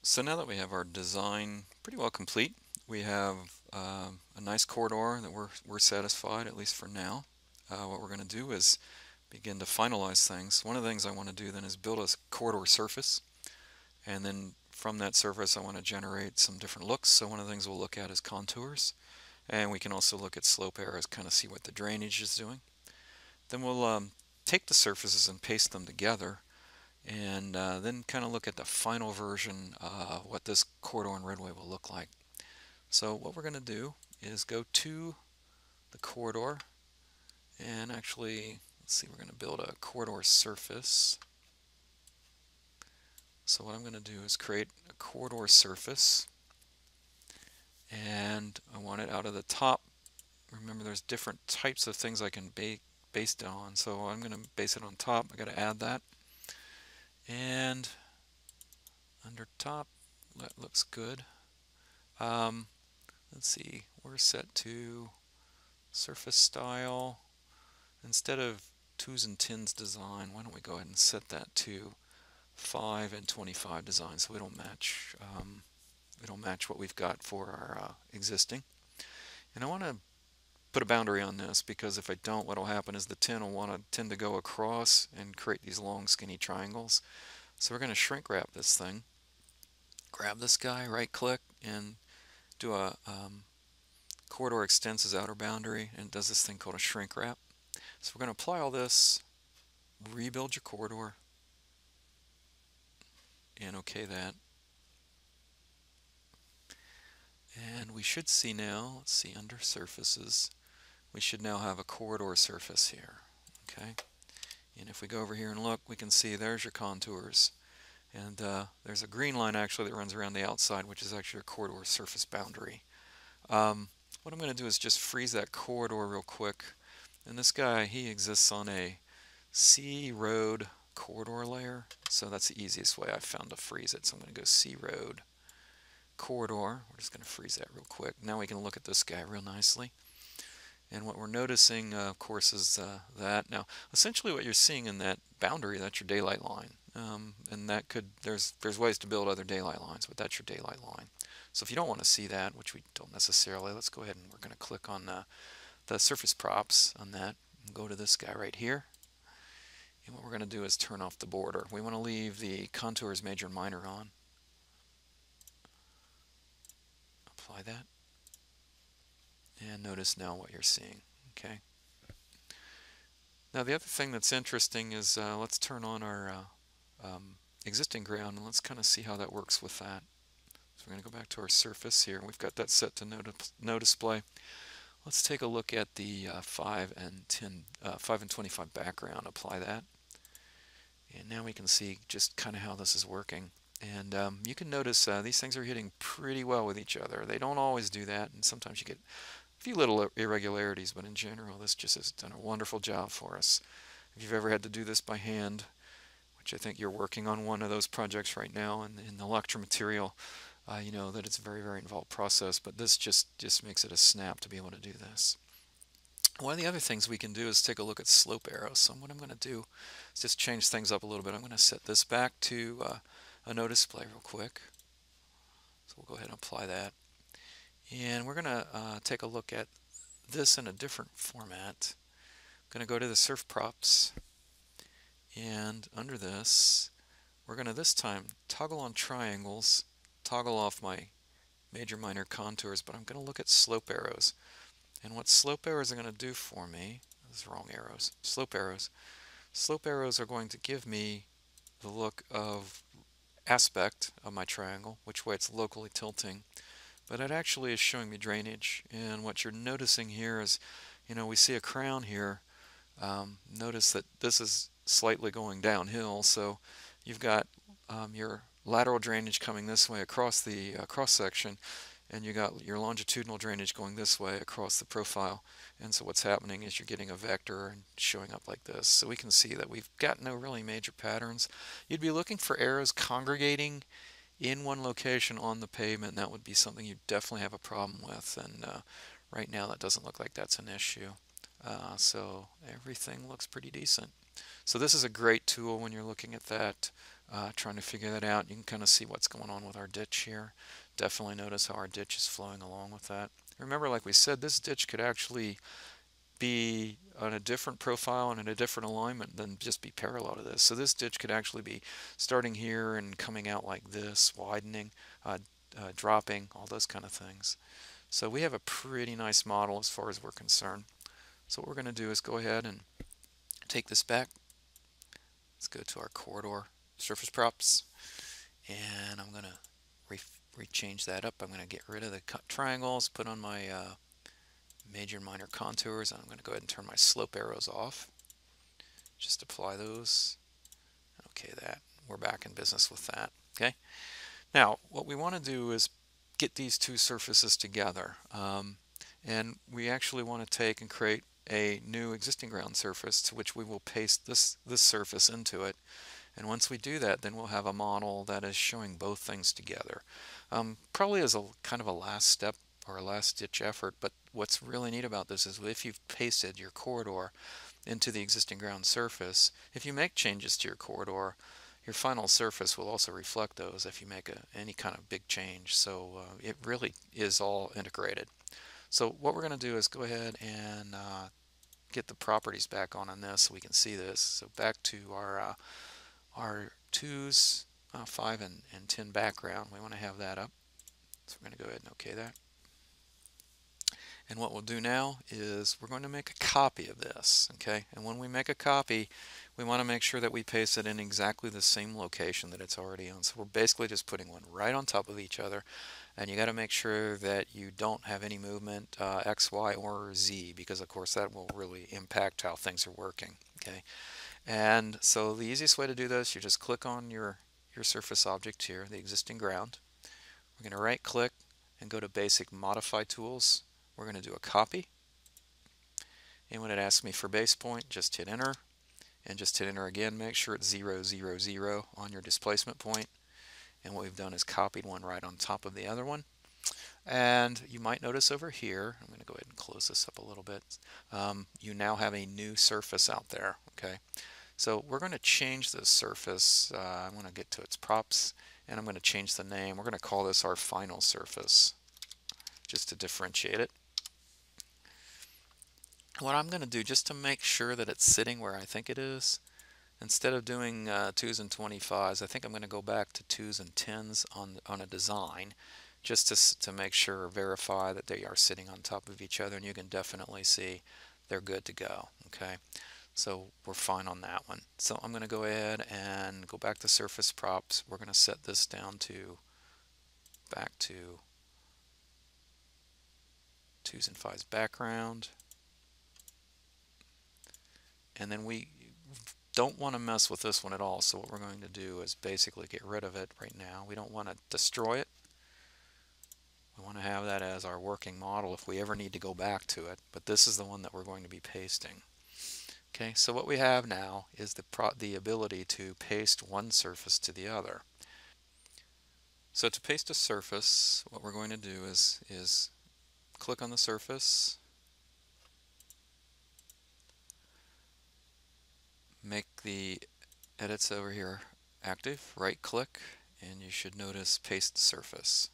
So now that we have our design pretty well complete, we have a nice corridor that we're satisfied, at least for now. What we're going to do is begin to finalize things. One of the things I want to do then is build a corridor surface, and then from that surface I want to generate some different looks. So one of the things we'll look at is contours, and we can also look at slope arrows, kind of see what the drainage is doing. Then we'll take the surfaces and paste them together, and then kind of look at the final version, what this corridor in Redway will look like. So what we're going to do is go to the corridor, and actually, let's see, we're going to build a corridor surface. So what I'm going to do is create a corridor surface, and I want it out of the top. Remember, there's different types of things I can base it on, so I'm going to base it on top. I got to add that, and under top, that looks good. Let's see, we're set to surface style. Instead of 2s and 10s design, why don't we go ahead and set that to 5 and 25 design, so we don't match what we've got for our existing. And I want to put a boundary on this, because if I don't, what will happen is the 10 will want to tend to go across and create these long skinny triangles. So we're going to shrink wrap this thing. Grab this guy, right click, and do a corridor extends as outer boundary, and it does this thing called a shrink wrap. So we're going to apply all this, rebuild your corridor, and OK that. And we should see now, let's see, under surfaces, we should now have a corridor surface here. Okay, and if we go over here and look, we can see there's your contours. And there's a green line actually that runs around the outside, which is actually a corridor surface boundary. What I'm going to do is just freeze that corridor real quick. And this guy, he exists on a C road corridor layer, so that's the easiest way I've found to freeze it. So I'm going to go C road corridor. We're just going to freeze that real quick. Now we can look at this guy real nicely. And what we're noticing, of course, is that. Now, essentially what you're seeing in that boundary, that's your daylight line. And that could, there's ways to build other daylight lines, but that's your daylight line. So if you don't want to see that, which we don't necessarily, let's go ahead and we're going to click on the surface props on that and go to this guy right here. And what we're going to do is turn off the border. We want to leave the contours major and minor on. Apply that. And notice now what you're seeing. Okay. Now the other thing that's interesting is let's turn on our existing ground, and let's kind of see how that works with that. So we're going to go back to our surface here. We've got that set to no display. Let's take a look at the 5 and 25 background. Apply that. And now we can see just kind of how this is working. And you can notice these things are hitting pretty well with each other. They don't always do that, and sometimes you get a few little irregularities, but in general this just has done a wonderful job for us. If you've ever had to do this by hand, which I think you're working on one of those projects right now in the lecture material, you know that it's a very, very involved process, but this just makes it a snap to be able to do this. One of the other things we can do is take a look at slope arrows. So what I'm going to do is just change things up a little bit. I'm going to set this back to a no display real quick. So we'll go ahead and apply that. And we're going to take a look at this in a different format. I'm going to go to the surf props, and under this we're going to this time toggle on triangles, toggle off my major minor contours, but I'm going to look at slope arrows. And what slope arrows are going to do for me, those are wrong arrows, slope arrows are going to give me the look of aspect of my triangle, which way it's locally tilting, but it actually is showing me drainage. And what you're noticing here is, you know, we see a crown here. Notice that this is slightly going downhill, so you've got your lateral drainage coming this way across the cross section, and you got your longitudinal drainage going this way across the profile. And so what's happening is you're getting a vector and showing up like this. So we can see that we've got no really major patterns. You'd be looking for arrows congregating in one location on the pavement, and that would be something you definitely have a problem with. And right now that doesn't look like that's an issue. So everything looks pretty decent. So this is a great tool when you're looking at that trying to figure that out. You can kind of see what's going on with our ditch here. Definitely notice how our ditch is flowing along with that. Remember, like we said, this ditch could actually be on a different profile and in a different alignment than just be parallel to this. So this ditch could actually be starting here and coming out like this, widening, dropping, all those kind of things. So we have a pretty nice model as far as we're concerned. So what we're going to do is go ahead and take this back. Let's go to our corridor surface props, and I'm going to rechange that up. I'm going to get rid of the cut triangles, put on my major and minor contours, and I'm going to go ahead and turn my slope arrows off. Just apply those. Okay, that. We're back in business with that. Okay. Now, what we want to do is get these two surfaces together. And we actually want to take and create a new existing ground surface to which we will paste this surface into it. And once we do that, then we'll have a model that is showing both things together. Probably as a kind of a last step or a last ditch effort, but what's really neat about this is if you've pasted your corridor into the existing ground surface, if you make changes to your corridor, your final surface will also reflect those if you make any kind of big change. So it really is all integrated. So what we're going to do is go ahead and get the properties back on this so we can see this. So back to our 2s, 5 and 10 background. We want to have that up. So we're going to go ahead and OK that. And what we'll do now is we're going to make a copy of this, okay? And when we make a copy, we want to make sure that we paste it in exactly the same location that it's already on. So we're basically just putting one right on top of each other, and you got to make sure that you don't have any movement X, Y, or Z, because of course that will really impact how things are working, okay? And so the easiest way to do this, you just click on your surface object here, the existing ground. We're going to right click and go to Basic Modify Tools. We're going to do a copy, and when it asks me for base point, just hit enter, and just hit enter again. Make sure it's 0, 0, 0 on your displacement point. And what we've done is copied one right on top of the other one. And you might notice over here, I'm going to go ahead and close this up a little bit, you now have a new surface out there, okay? So we're going to change this surface. I'm going to get to its props, and I'm going to change the name. We're going to call this our final surface, just to differentiate it. What I'm going to do, just to make sure that it's sitting where I think it is, instead of doing 2s and 25s, I think I'm going to go back to 2s and 10s on a design, just to make sure or verify that they are sitting on top of each other, and you can definitely see they're good to go. Okay, so we're fine on that one. So I'm going to go ahead and go back to surface props. We're going to set this down to back to 2s and 5s background. And then we don't want to mess with this one at all, so what we're going to do is basically get rid of it right now. We don't want to destroy it. We want to have that as our working model if we ever need to go back to it, but this is the one that we're going to be pasting. Okay, so what we have now is the ability to paste one surface to the other. So to paste a surface, what we're going to do is click on the surface, make the edits over here active, right click, and you should notice paste surface.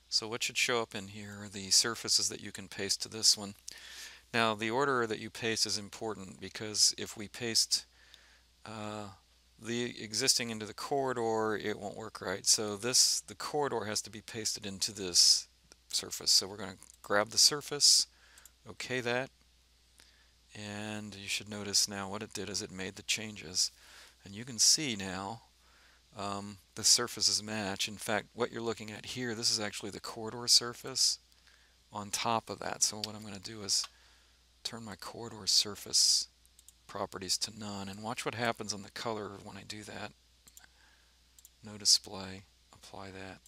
So what should show up in here are the surfaces that you can paste to this one. Now the order that you paste is important, because if we paste the existing into the corridor, it won't work right. So the corridor has to be pasted into this surface. So we're going to grab the surface, OK that, and you should notice now what it did is it made the changes, and you can see now the surfaces match. In fact, what you're looking at here, this is actually the corridor surface on top of that. So what I'm going to do is turn my corridor surface properties to none, and watch what happens on the color when I do that. No display, apply that,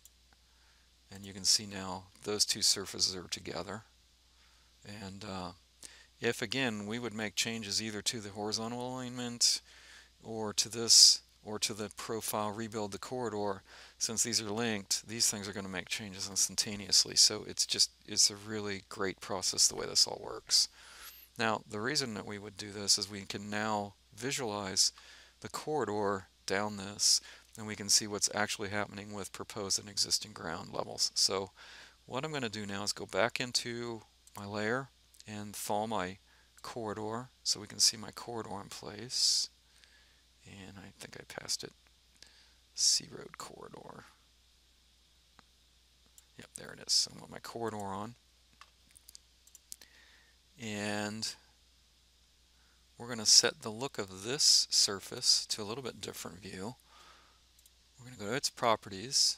and you can see now those two surfaces are together. And if again we would make changes either to the horizontal alignment or to this or to the profile, rebuild the corridor, since these are linked, these things are going to make changes instantaneously. So it's a really great process the way this all works. Now the reason that we would do this is we can now visualize the corridor down this, and we can see what's actually happening with proposed and existing ground levels. So what I'm going to do now is go back into my layer and thaw my corridor so we can see my corridor in place. And I think I passed it. C road corridor. Yep, there it is. So I want my corridor on. And we're going to set the look of this surface to a little bit different view. We're going to go to its properties.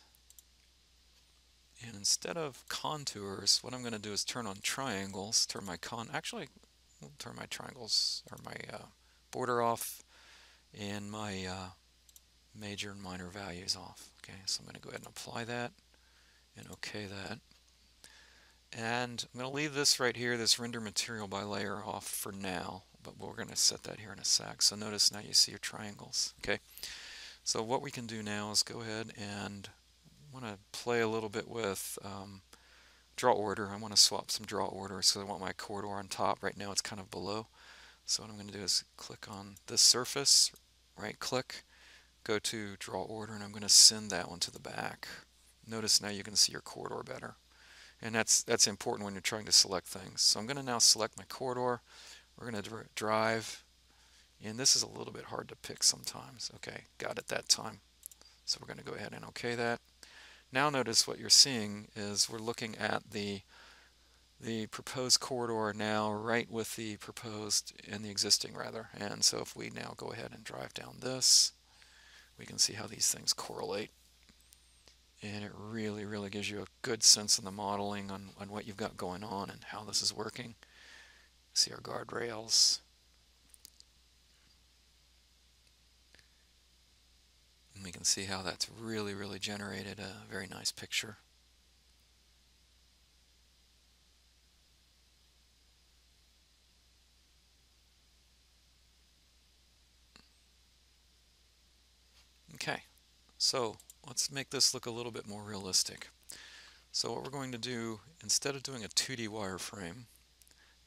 And instead of contours, what I'm going to do is turn on triangles, we'll turn my triangles or my border off and my major and minor values off. Okay, so I'm going to go ahead and apply that and OK that. And I'm going to leave this right here, this render material by layer, off for now, but we're going to set that here in a sec. So notice now you see your triangles. Okay, so what we can do now is go ahead and I want to play a little bit with draw order. I want to swap some draw order, so I want my corridor on top. Right now it's kind of below. So what I'm going to do is click on this surface, right click, go to draw order, and I'm going to send that one to the back. Notice now you can see your corridor better. And that's important when you're trying to select things. So I'm going to now select my corridor. We're going to drive, and this is a little bit hard to pick sometimes. Okay, got it that time. So we're going to go ahead and OK that. Now notice what you're seeing is we're looking at the proposed corridor now right with the proposed and the existing rather. And so if we now go ahead and drive down this, we can see how these things correlate. And it really, really gives you a good sense of the modeling on what you've got going on and how this is working. See our guardrails. And we can see how that's really, really generated a very nice picture. Okay, so let's make this look a little bit more realistic. So what we're going to do, instead of doing a 2D wireframe,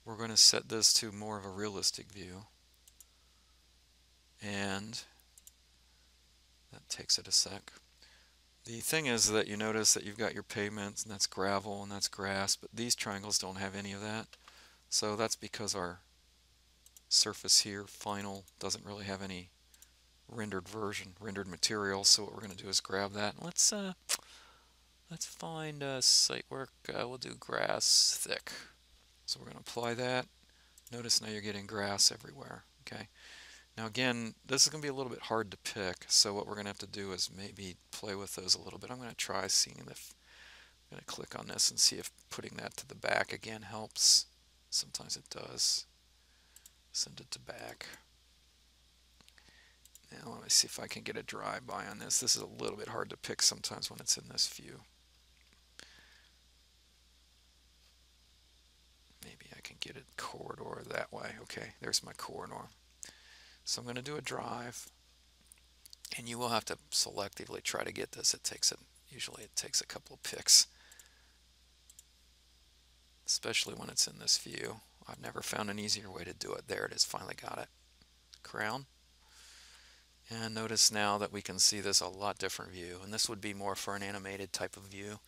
we're going to set this to more of a realistic view. And that takes it a sec. The thing is that you notice that you've got your pavements, and that's gravel, and that's grass, but these triangles don't have any of that. So that's because our surface here, final, doesn't really have any rendered material. So what we're going to do is grab that. Let's find site work. We'll do grass thick. So we're going to apply that. Notice now you're getting grass everywhere. Okay. Now again, this is going to be a little bit hard to pick, so what we're going to have to do is maybe play with those a little bit. I'm going to try seeing if I'm going to click on this and see if putting that to the back again helps. Sometimes it does. Send it to back. Now let me see if I can get a drive-by on this. This is a little bit hard to pick sometimes when it's in this view. Maybe I can get a corridor that way. Okay, there's my corridor. So I'm going to do a drive, and you will have to selectively try to get this. Usually it takes a couple of picks, especially when it's in this view. I've never found an easier way to do it. There it is, finally got it. Crown. And notice now that we can see this a lot different view, and this would be more for an animated type of view.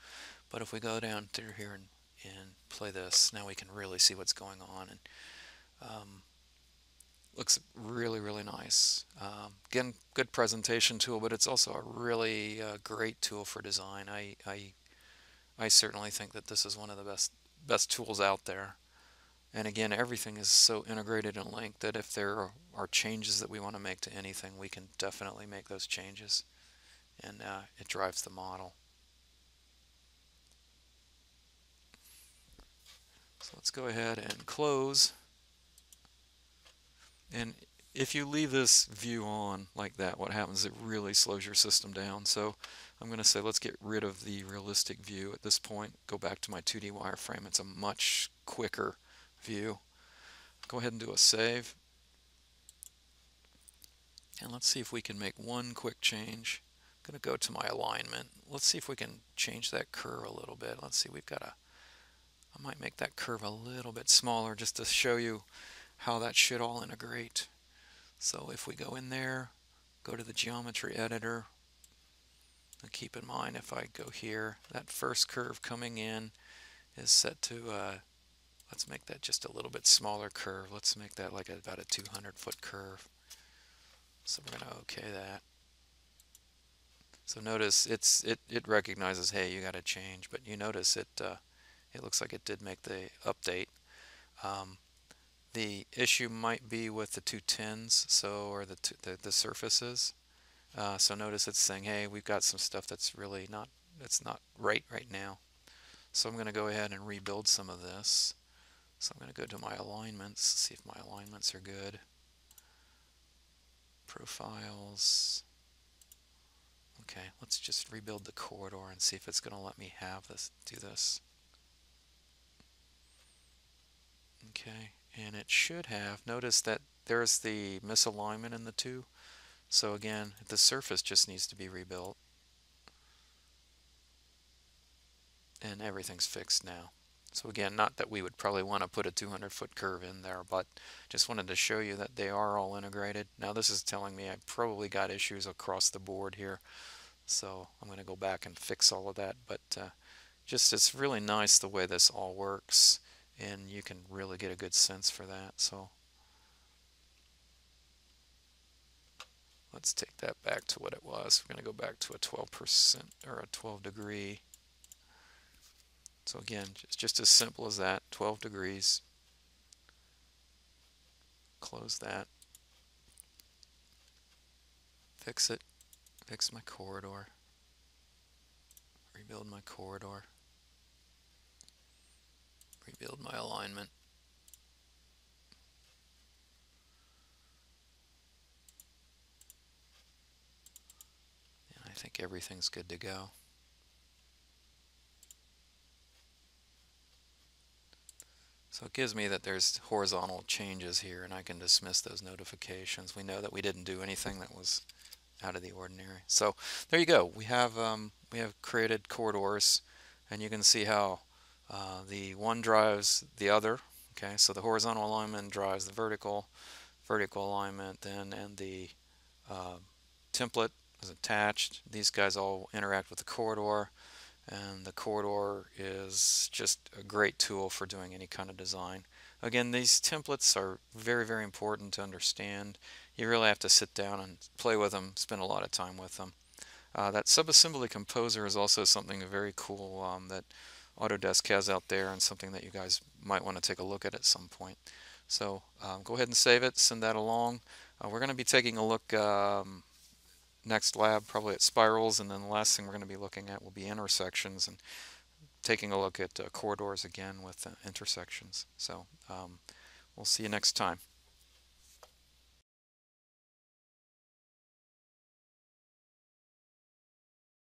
But if we go down through here and play this, now we can really see what's going on. And looks really, really nice. Again, good presentation tool, but it's also a really great tool for design. I certainly think that this is one of the best tools out there. And again, everything is so integrated and linked that if there are changes that we want to make to anything, we can definitely make those changes. And it drives the model. So let's go ahead and close. And if you leave this view on like that, what happens is it really slows your system down. So I'm going to say let's get rid of the realistic view at this point. Go back to my 2D wireframe. It's a much quicker view. Go ahead and do a save. And let's see if we can make one quick change. I'm going to go to my alignment. Let's see if we can change that curve a little bit. Let's see, I might make that curve a little bit smaller just to show you how that should all integrate. So if we go in there, go to the geometry editor, Now keep in mind, if I go here, that first curve coming in is set to, let's make that just a little bit smaller curve. Let's make that like about a 200-foot curve. So we're going to OK that. So notice it recognizes, hey, you got to change, but you notice it looks like it did make the update. The issue might be with the two tins, or the surfaces. So notice it's saying, hey, we've got some stuff that's really not right now. So I'm going to go ahead and rebuild some of this. So I'm going to go to my alignments, see if my alignments are good. Profiles. Okay, let's just rebuild the corridor and see if it's going to let me do this. Okay, and it should have. Notice that there's the misalignment in the two. So again, the surface just needs to be rebuilt. And everything's fixed now. So again, not that we would probably want to put a 200-foot curve in there, but just wanted to show you that they are all integrated. Now this is telling me I probably got issues across the board here. So I'm going to go back and fix all of that. But just it's really nice the way this all works, and you can really get a good sense for that. So let's take that back to what it was. We're going to go back to a 12% or a 12 degree. So again, just as simple as that, 12 degrees. Close that. Fix it. Fix my corridor. Rebuild my corridor. Rebuild my alignment. And I think everything's good to go. So it gives me that there's horizontal changes here, and I can dismiss those notifications. We know that we didn't do anything that was out of the ordinary. So there you go. We have created corridors, and you can see how the one drives the other. Okay, so the horizontal alignment drives the vertical alignment, then, and the template is attached. These guys all interact with the corridor. And the corridor is just a great tool for doing any kind of design. Again, these templates are very, very important to understand. You really have to sit down and play with them, spend a lot of time with them. That subassembly composer is also something very cool that Autodesk has out there, and something that you guys might want to take a look at some point. So go ahead and save it, send that along. We're going to be taking a look next lab probably at spirals, and then the last thing we're going to be looking at will be intersections, and taking a look at corridors again with intersections. So we'll see you next time.